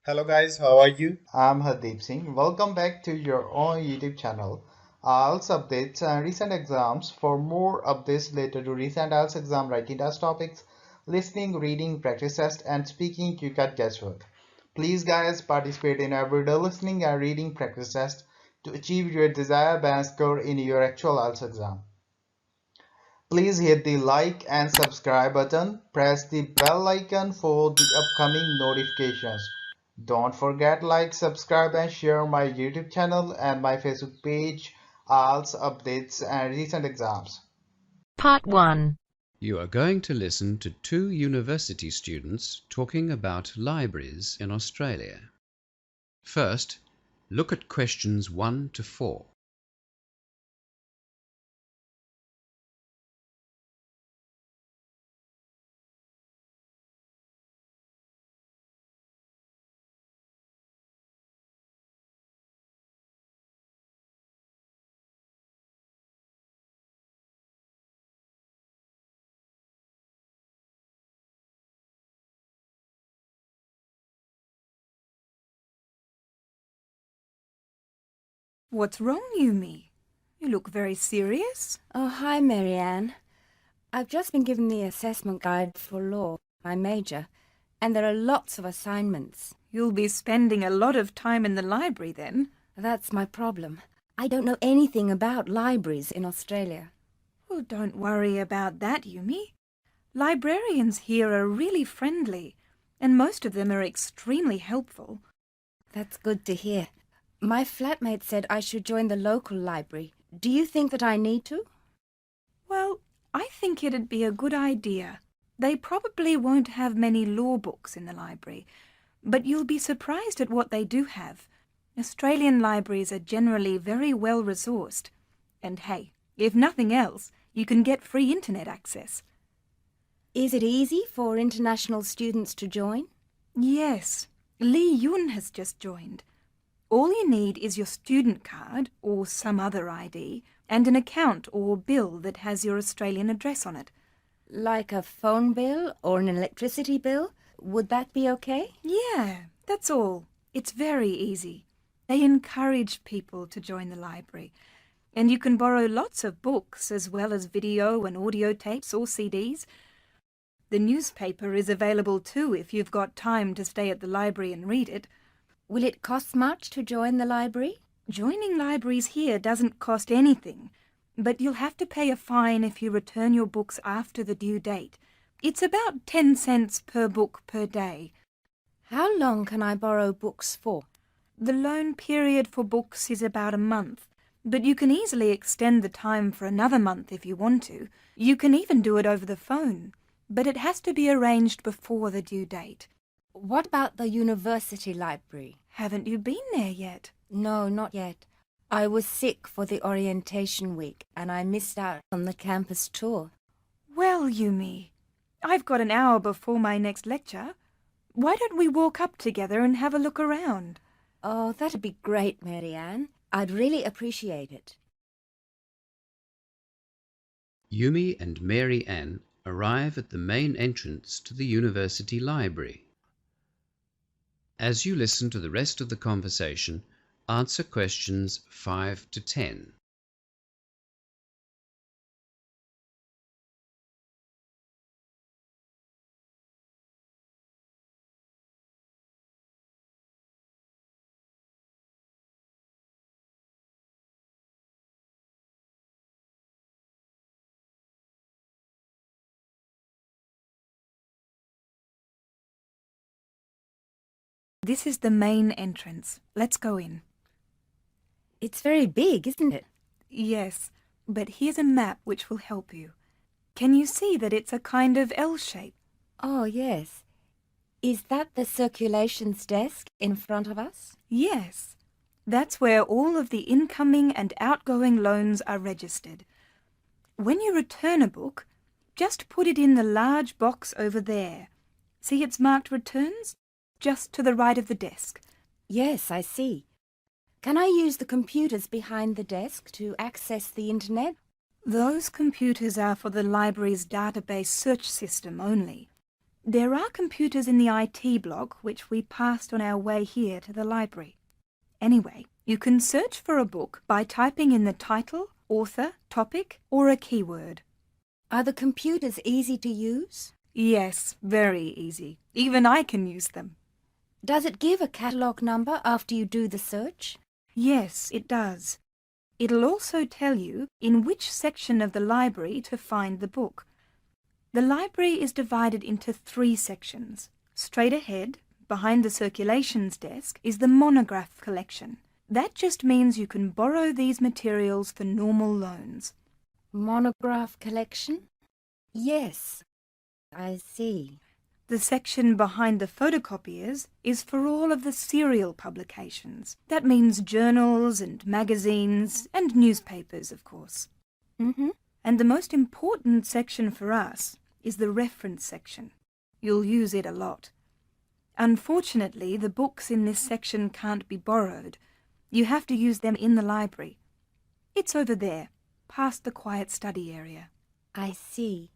Hello guys, how are you? I'm Hardeep Singh. Welcome back to your own YouTube channel. IELTS updates and recent exams. For more updates related to recent IELTS exam writing test topics, listening, reading, practice test, and speaking, you got guesswork. Please guys participate in everyday listening and reading practice test to achieve your desired band score in your actual IELTS exam. Please hit the like and subscribe button. Press the bell icon for the upcoming notifications. Don't forget like, subscribe and share my YouTube channel and my Facebook page, IELTS updates and recent exams. Part 1. You are going to listen to two university students talking about libraries in Australia. First, look at questions 1 to 4. What's wrong, Yumi? You look very serious. Oh, hi, Marianne. I've just been given the assessment guide for law, my major, and there are lots of assignments. You'll be spending a lot of time in the library then. That's my problem. I don't know anything about libraries in Australia. Well, don't worry about that, Yumi. Librarians here are really friendly, and most of them are extremely helpful. That's good to hear. My flatmate said I should join the local library. Do you think that I need to? Well, I think it'd be a good idea. They probably won't have many law books in the library, but you'll be surprised at what they do have. Australian libraries are generally very well resourced. And hey, if nothing else, you can get free internet access. Is it easy for international students to join? Yes, Lee Yun has just joined. All you need is your student card or some other ID and an account or bill that has your Australian address on it. Like a phone bill or an electricity bill? Would that be okay? Yeah, that's all. It's very easy. They encourage people to join the library. And you can borrow lots of books as well as video and audio tapes or CDs. The newspaper is available too if you've got time to stay at the library and read it. Will it cost much to join the library? Joining libraries here doesn't cost anything, but you'll have to pay a fine if you return your books after the due date. It's about 10 cents per book per day. How long can I borrow books for? The loan period for books is about a month, but you can easily extend the time for another month if you want to. You can even do it over the phone, but it has to be arranged before the due date. What about the university library? Haven't you been there yet? No, not yet. I was sick for the orientation week and I missed out on the campus tour. Well, Yumi, I've got an hour before my next lecture. Why don't we walk up together and have a look around? Oh, that'd be great, Marianne. I'd really appreciate it. Yumi and Mary Ann arrive at the main entrance to the university library. As you listen to the rest of the conversation, answer questions 5 to 10. This is the main entrance. Let's go in. It's very big, isn't it? Yes, but here's a map which will help you. Can you see that it's a kind of L shape? Oh, yes. Is that the circulations desk in front of us? Yes. That's where all of the incoming and outgoing loans are registered. When you return a book, just put it in the large box over there. See it's marked returns? Just to the right of the desk. Yes, I see. Can I use the computers behind the desk to access the internet? Those computers are for the library's database search system only. There are computers in the IT block which we passed on our way here to the library. Anyway, you can search for a book by typing in the title, author, topic, or a keyword. Are the computers easy to use? Yes, very easy. Even I can use them. Does it give a catalogue number after you do the search? Yes, it does. It'll also tell you in which section of the library to find the book. The library is divided into 3 sections. Straight ahead, behind the circulations desk, is the monograph collection. That just means you can borrow these materials for normal loans. Monograph collection? Yes, I see. The section behind the photocopiers is for all of the serial publications. That means journals and magazines and newspapers, of course. And the most important section for us is the reference section. You'll use it a lot. Unfortunately, the books in this section can't be borrowed. You have to use them in the library. It's over there, past the quiet study area. I see.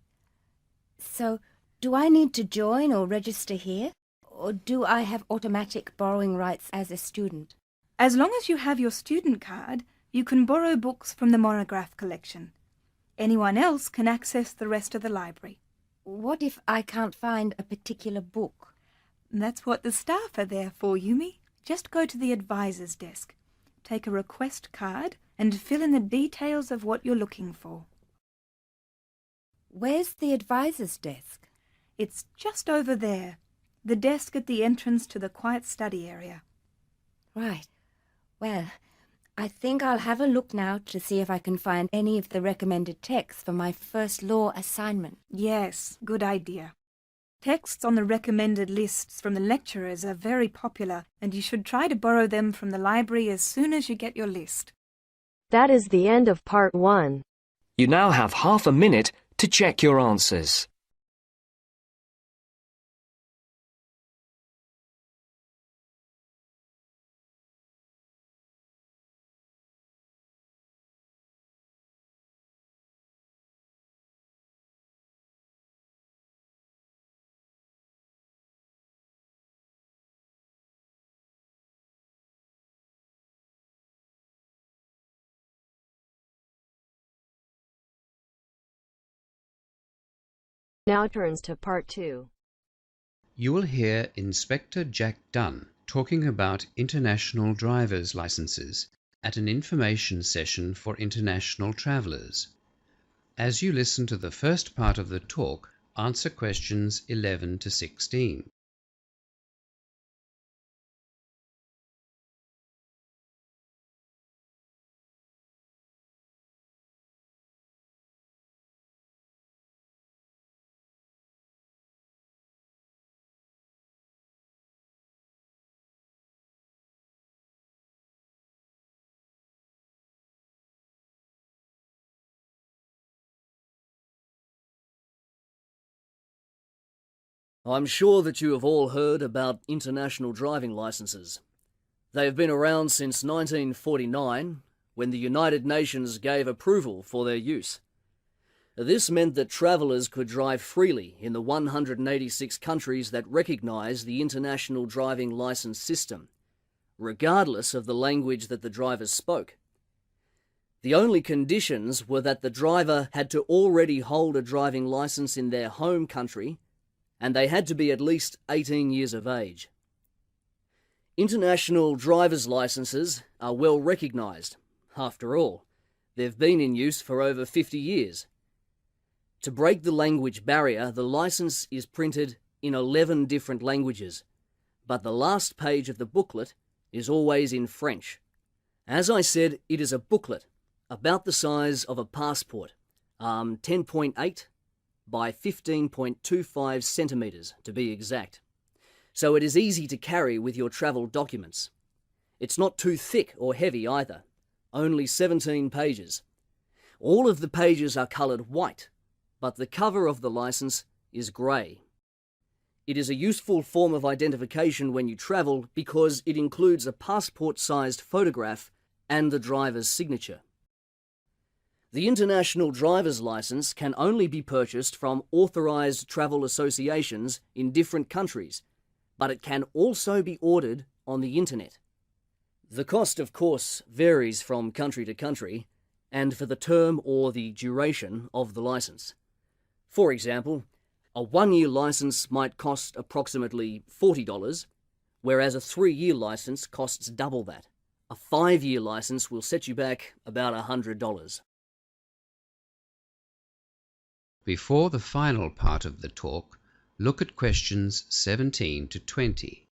So, do I need to join or register here? Or do I have automatic borrowing rights as a student? As long as you have your student card, you can borrow books from the monograph collection. Anyone else can access the rest of the library. What if I can't find a particular book? That's what the staff are there for, Yumi. Just go to the advisor's desk, take a request card, and fill in the details of what you're looking for. Where's the advisor's desk? It's just over there, the desk at the entrance to the quiet study area. Right. Well, I think I'll have a look now to see if I can find any of the recommended texts for my first law assignment. Yes, good idea. Texts on the recommended lists from the lecturers are very popular, and you should try to borrow them from the library as soon as you get your list. That is the end of part 1. You now have half a minute to check your answers. Now turns to part 2. You will hear Inspector Jack Dunn talking about international driver's licenses at an information session for international travellers. As you listen to the first part of the talk, answer questions 11 to 16. I'm sure that you have all heard about international driving licenses. They have been around since 1949, when the United Nations gave approval for their use. This meant that travellers could drive freely in the 186 countries that recognise the international driving licence system, regardless of the language that the drivers spoke. The only conditions were that the driver had to already hold a driving licence in their home country, and they had to be at least 18 years of age. International driver's licenses are well recognised. After all, they've been in use for over 50 years. To break the language barrier, the licence is printed in 11 different languages, but the last page of the booklet is always in French. As I said, it is a booklet about the size of a passport, 10.8 by 15.25 centimetres to be exact. So it is easy to carry with your travel documents. It's not too thick or heavy either, only 17 pages. All of the pages are coloured white, but the cover of the licence is grey. It is a useful form of identification when you travel because it includes a passport-sized photograph and the driver's signature. The International Driver's License can only be purchased from authorised travel associations in different countries, but it can also be ordered on the internet. The cost, of course, varies from country to country, and for the term or the duration of the licence. For example, a 1-year licence might cost approximately $40, whereas a 3-year licence costs double that. A 5-year licence will set you back about $100. Before the final part of the talk, look at questions 17 to 20.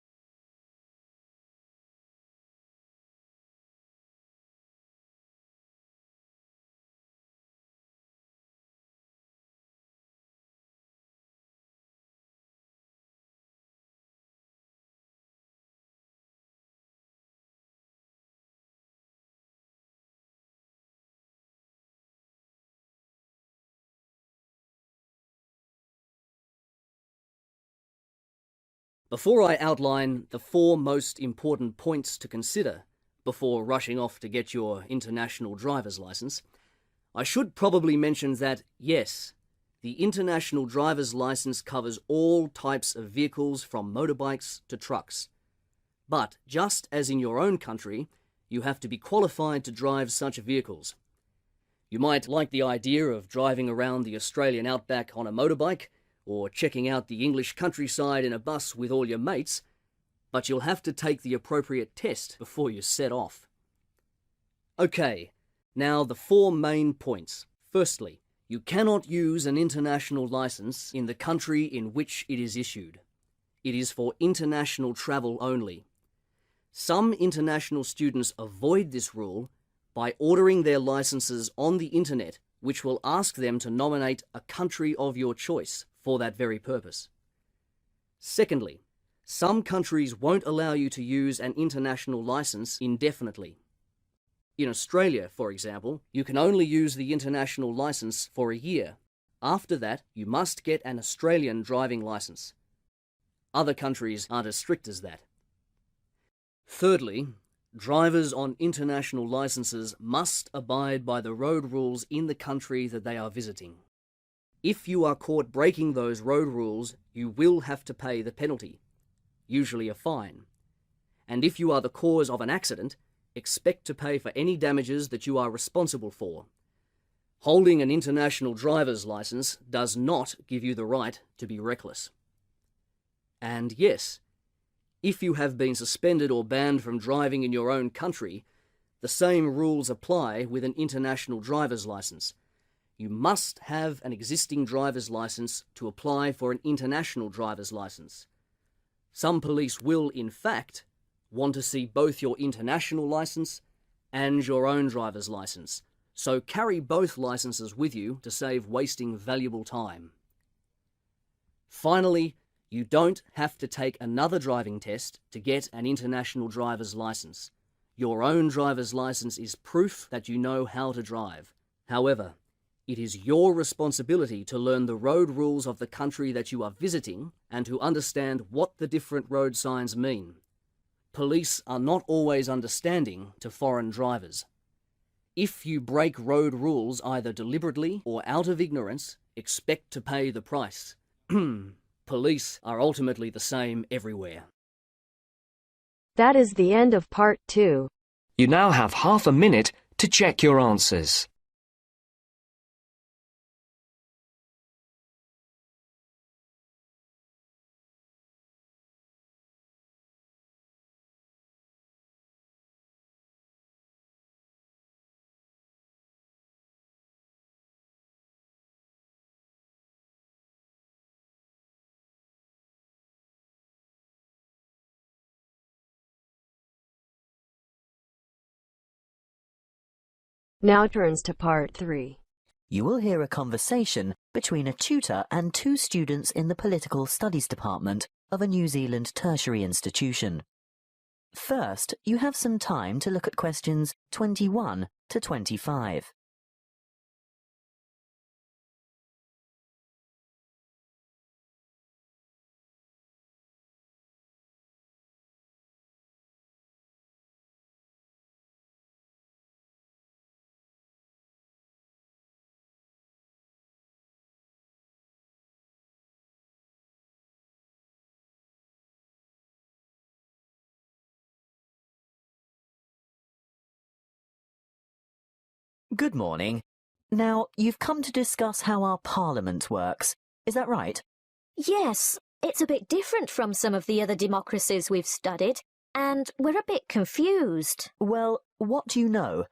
Before I outline the 4 most important points to consider before rushing off to get your international driver's license, I should probably mention that, yes, the international driver's license covers all types of vehicles from motorbikes to trucks. But just as in your own country, you have to be qualified to drive such vehicles. You might like the idea of driving around the Australian outback on a motorbike, or checking out the English countryside in a bus with all your mates, but you'll have to take the appropriate test before you set off. Okay, now the 4 main points. Firstly, you cannot use an international license in the country in which it is issued. It is for international travel only. Some international students avoid this rule by ordering their licenses on the internet, which will ask them to nominate a country of your choice for that very purpose. Secondly, some countries won't allow you to use an international license indefinitely. In Australia, for example, you can only use the international license for a year. After that, you must get an Australian driving license. Other countries aren't as strict as that. Thirdly, drivers on international licenses must abide by the road rules in the country that they are visiting. If you are caught breaking those road rules, you will have to pay the penalty, usually a fine. And if you are the cause of an accident, expect to pay for any damages that you are responsible for. Holding an international driver's license does not give you the right to be reckless. And yes, if you have been suspended or banned from driving in your own country, the same rules apply with an international driver's license. You must have an existing driver's license to apply for an international driver's license. Some police will, in fact, want to see both your international license and your own driver's license, so carry both licenses with you to save wasting valuable time. Finally, you don't have to take another driving test to get an international driver's license. Your own driver's license is proof that you know how to drive. However, it is your responsibility to learn the road rules of the country that you are visiting and to understand what the different road signs mean. Police are not always understanding to foreign drivers. If you break road rules either deliberately or out of ignorance, expect to pay the price. Police are ultimately the same everywhere. That is the end of part 2. You now have half a minute to check your answers. Now turns to part 3. You will hear a conversation between a tutor and 2 students in the Political Studies Department of a New Zealand tertiary institution. First, you have some time to look at questions 21 to 25. Good morning. Now, you've come to discuss how our Parliament works. Is that right? Yes, it's a bit different from some of the other democracies we've studied, and we're a bit confused. Well, what do you know?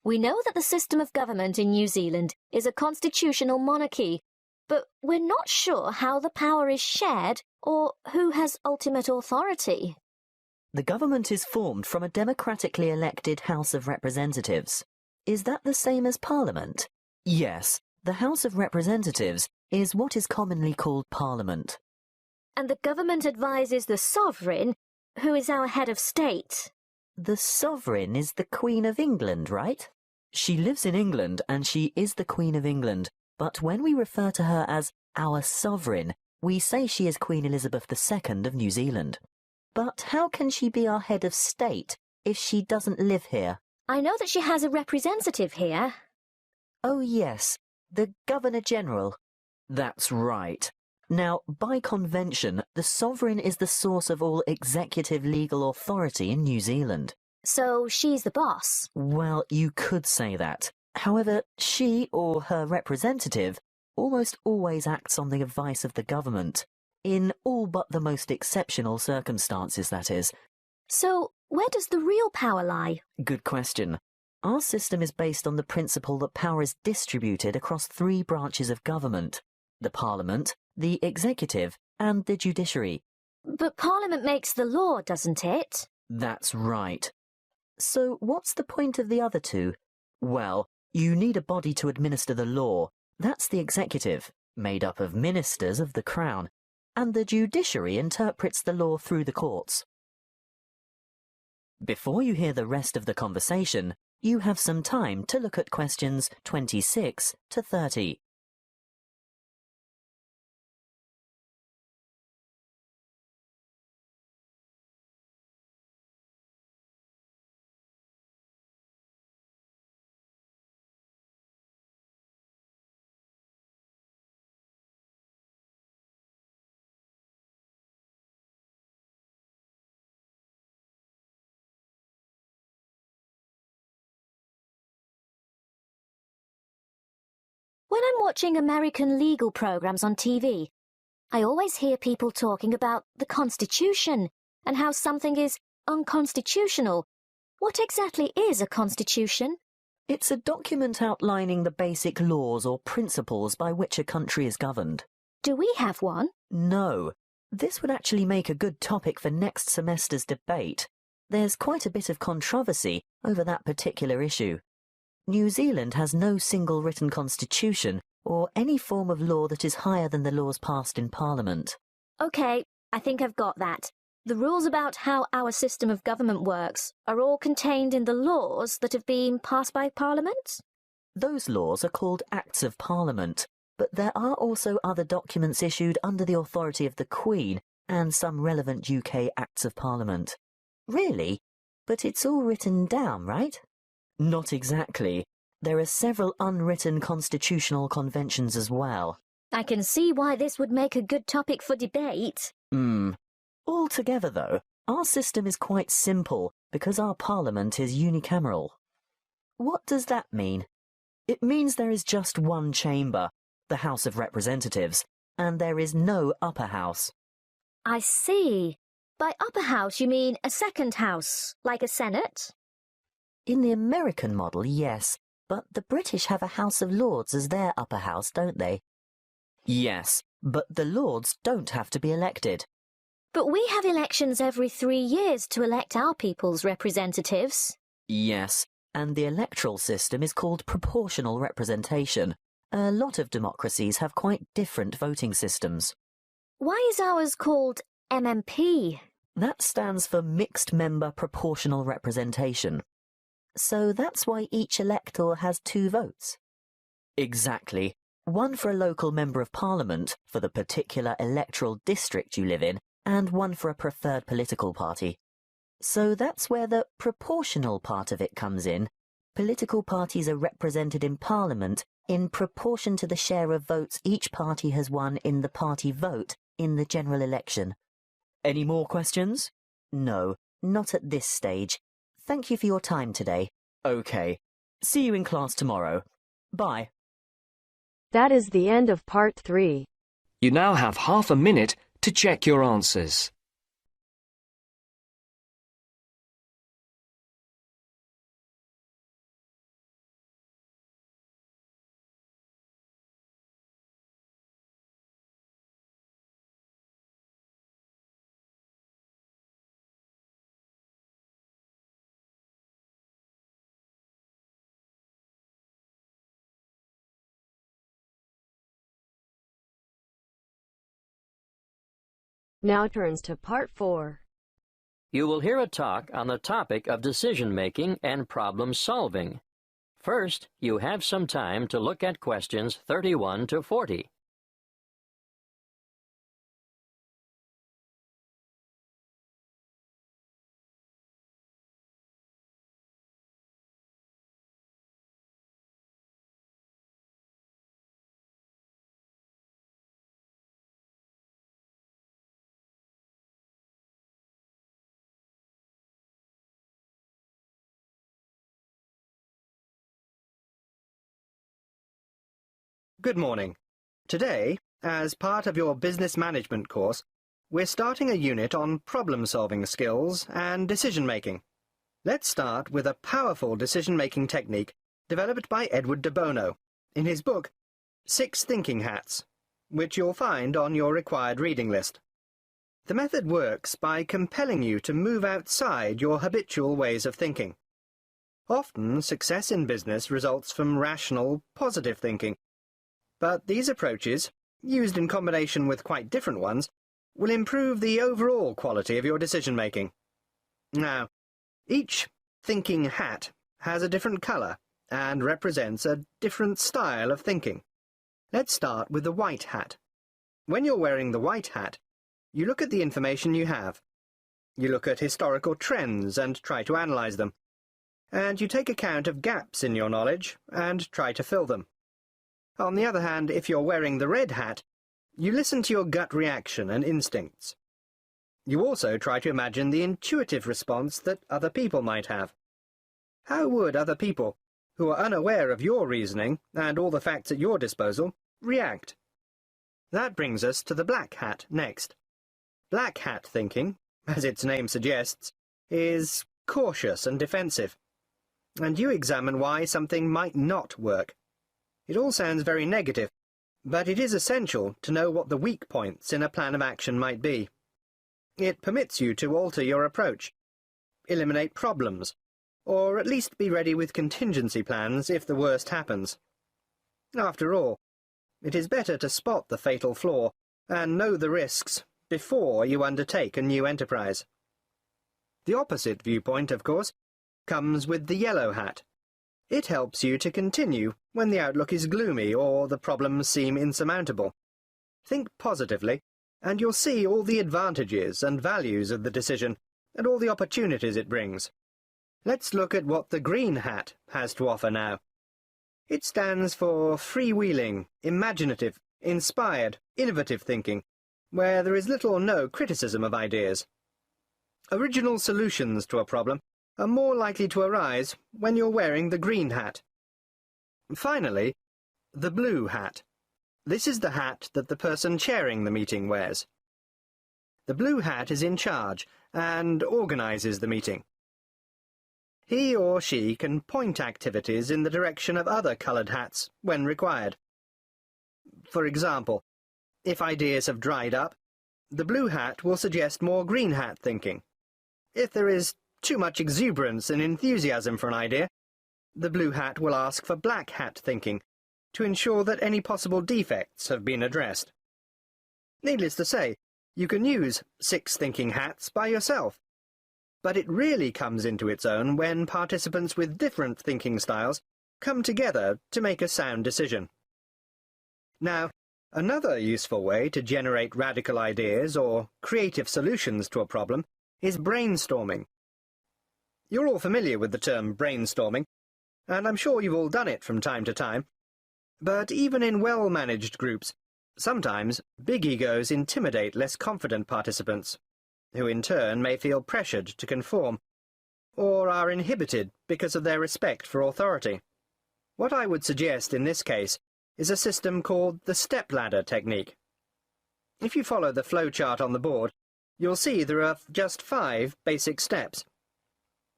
We know that the system of government in New Zealand is a constitutional monarchy, but we're not sure how the power is shared or who has ultimate authority. The government is formed from a democratically elected House of Representatives. Is that the same as Parliament? Yes, the House of Representatives is what is commonly called Parliament. And the government advises the sovereign, who is our head of state. The sovereign is the Queen of England, right? She lives in England and she is the Queen of England, but when we refer to her as our sovereign, we say she is Queen Elizabeth II of New Zealand. But how can she be our head of state if she doesn't live here? I know that she has a representative here. Oh yes, the Governor-General. That's right. Now, by convention, the sovereign is the source of all executive legal authority in New Zealand. So she's the boss. Well, you could say that. However, she or her representative almost always acts on the advice of the government. In all but the most exceptional circumstances, that is. So, where does the real power lie? Good question. Our system is based on the principle that power is distributed across three branches of government: the Parliament, the Executive, and the Judiciary. But Parliament makes the law, doesn't it? That's right. So what's the point of the other two? Well, you need a body to administer the law. That's the Executive, made up of ministers of the Crown, and the Judiciary interprets the law through the courts. Before you hear the rest of the conversation, you have some time to look at questions 26 to 30. When I'm watching American legal programs on TV, I always hear people talking about the Constitution and how something is unconstitutional. What exactly is a constitution? It's a document outlining the basic laws or principles by which a country is governed. Do we have one? No. This would actually make a good topic for next semester's debate. There's quite a bit of controversy over that particular issue. New Zealand has no single written constitution or any form of law that is higher than the laws passed in Parliament. OK, I think I've got that. The rules about how our system of government works are all contained in the laws that have been passed by Parliament? Those laws are called Acts of Parliament, but there are also other documents issued under the authority of the Queen and some relevant UK Acts of Parliament. Really? But it's all written down, right? Not exactly. There are several unwritten constitutional conventions as well. I can see why this would make a good topic for debate. Altogether, though, our system is quite simple because our Parliament is unicameral. What does that mean? It means there is just one chamber, the House of Representatives, and there is no upper house. I see. By upper house you mean a second house, like a Senate? In the American model, yes, but the British have a House of Lords as their upper house, don't they? Yes, but the Lords don't have to be elected. But we have elections every 3 years to elect our people's representatives. Yes, and the electoral system is called proportional representation. A lot of democracies have quite different voting systems. Why is ours called MMP? That stands for Mixed Member Proportional Representation. So that's why each elector has 2 votes. Exactly. One for a local member of Parliament for the particular electoral district you live in, and one for a preferred political party. So that's where the proportional part of it comes in. Political parties are represented in Parliament in proportion to the share of votes each party has won in the party vote in the general election. Any more questions? No, not at this stage. Thank you for your time today. OK. See you in class tomorrow. Bye. That is the end of part 3. You now have half a minute to check your answers. Now turns to part 4. You will hear a talk on the topic of decision-making and problem-solving. First, you have some time to look at questions 31 to 40. Good morning. Today, as part of your business management course, we're starting a unit on problem-solving skills and decision-making. Let's start with a powerful decision-making technique developed by Edward de Bono in his book 6 Thinking Hats, which you'll find on your required reading list. The method works by compelling you to move outside your habitual ways of thinking. Often, success in business results from rational, positive thinking. But these approaches, used in combination with quite different ones, will improve the overall quality of your decision-making. Now, each thinking hat has a different colour and represents a different style of thinking. Let's start with the white hat. When you're wearing the white hat, you look at the information you have. You look at historical trends and try to analyse them. And you take account of gaps in your knowledge and try to fill them. On the other hand, if you're wearing the red hat, you listen to your gut reaction and instincts. You also try to imagine the intuitive response that other people might have. How would other people, who are unaware of your reasoning and all the facts at your disposal, react? That brings us to the black hat next. Black hat thinking, as its name suggests, is cautious and defensive. And you examine why something might not work. It all sounds very negative, but it is essential to know what the weak points in a plan of action might be. It permits you to alter your approach, eliminate problems, or at least be ready with contingency plans if the worst happens. After all, it is better to spot the fatal flaw and know the risks before you undertake a new enterprise. The opposite viewpoint, of course, comes with the yellow hat. It helps you to continue when the outlook is gloomy or the problems seem insurmountable. Think positively, and you'll see all the advantages and values of the decision and all the opportunities it brings. Let's look at what the green hat has to offer now. It stands for freewheeling, imaginative, inspired, innovative thinking, where there is little or no criticism of ideas. Original solutions to a problem are more likely to arise when you're wearing the green hat. Finally, the blue hat. This is the hat that the person chairing the meeting wears. The blue hat is in charge and organises the meeting. He or she can point activities in the direction of other coloured hats when required. For example, if ideas have dried up, the blue hat will suggest more green hat thinking. If there is too much exuberance and enthusiasm for an idea, the blue hat will ask for black hat thinking to ensure that any possible defects have been addressed. Needless to say, you can use 6 thinking hats by yourself, but it really comes into its own when participants with different thinking styles come together to make a sound decision. Now, another useful way to generate radical ideas or creative solutions to a problem is brainstorming. You're all familiar with the term brainstorming, and I'm sure you've all done it from time to time. But even in well-managed groups, sometimes big egos intimidate less confident participants, who in turn may feel pressured to conform, or are inhibited because of their respect for authority. What I would suggest in this case is a system called the stepladder technique. If you follow the flowchart on the board, you'll see there are just 5 basic steps.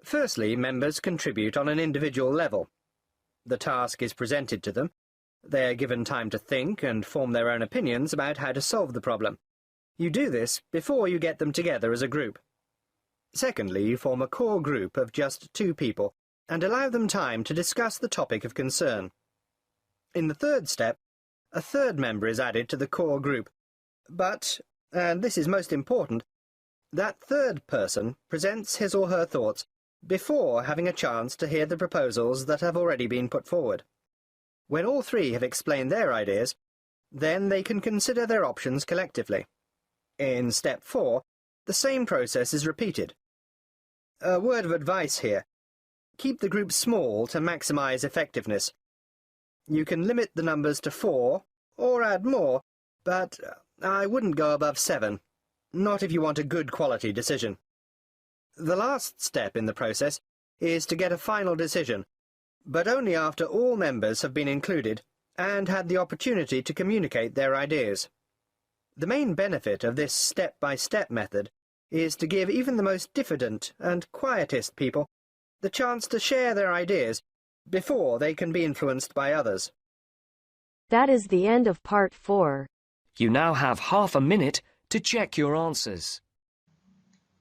Firstly, members contribute on an individual level. The task is presented to them. They are given time to think and form their own opinions about how to solve the problem. You do this before you get them together as a group. Secondly, you form a core group of just 2 people and allow them time to discuss the topic of concern. In the third step, a third member is added to the core group, but, and this is most important, that third person presents his or her thoughts before having a chance to hear the proposals that have already been put forward. When all 3 have explained their ideas, then they can consider their options collectively. In step 4, the same process is repeated. A word of advice here. Keep the group small to maximize effectiveness. You can limit the numbers to 4, or add more, but I wouldn't go above 7, not if you want a good quality decision. The last step in the process is to get a final decision, but only after all members have been included and had the opportunity to communicate their ideas. The main benefit of this step-by-step method is to give even the most diffident and quietist people the chance to share their ideas before they can be influenced by others. That is the end of part 4. You now have half a minute to check your answers.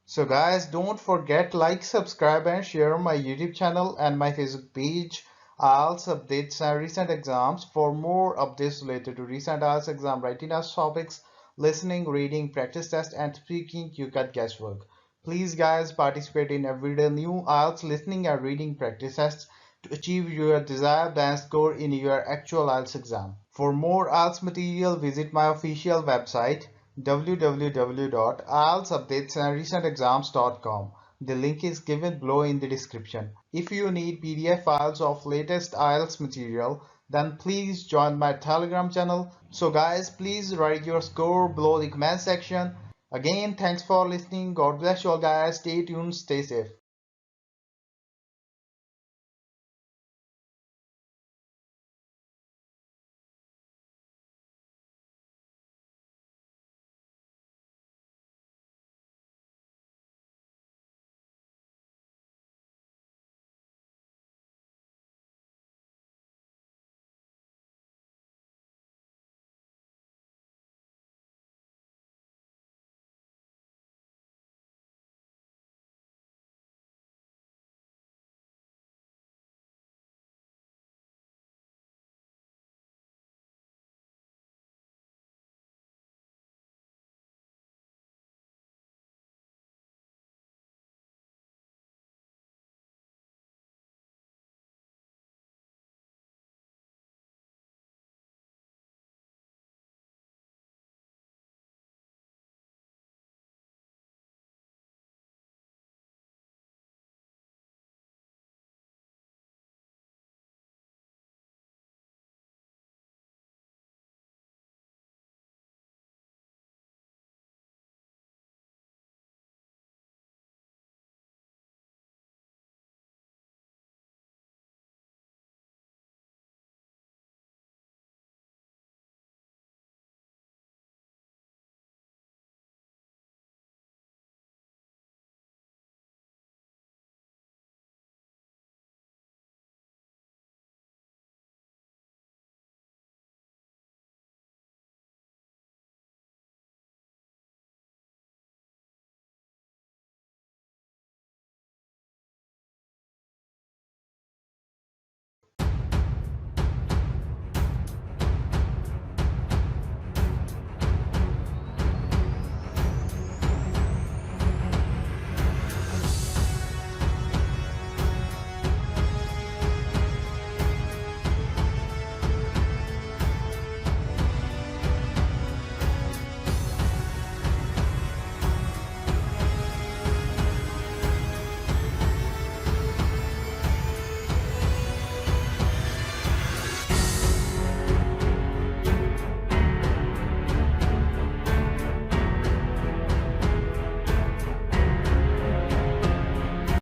So guys, don't forget like, subscribe and share my YouTube channel and my Facebook page, IELTS updates and recent exams. For more updates related to recent IELTS exam writing test topics, listening, reading, practice test and speaking, you got guesswork. Please guys, participate in everyday new IELTS listening and reading practice tests to achieve your desired band score in your actual IELTS exam. For more IELTS material, visit my official website www.ieltsupdatesandrecentexams.com. The link is given below in the description. If you need PDF files of latest IELTS material, then please join my Telegram channel. So guys, please write your score below the comment section. Again, thanks for listening. God bless you all guys. Stay tuned, stay safe.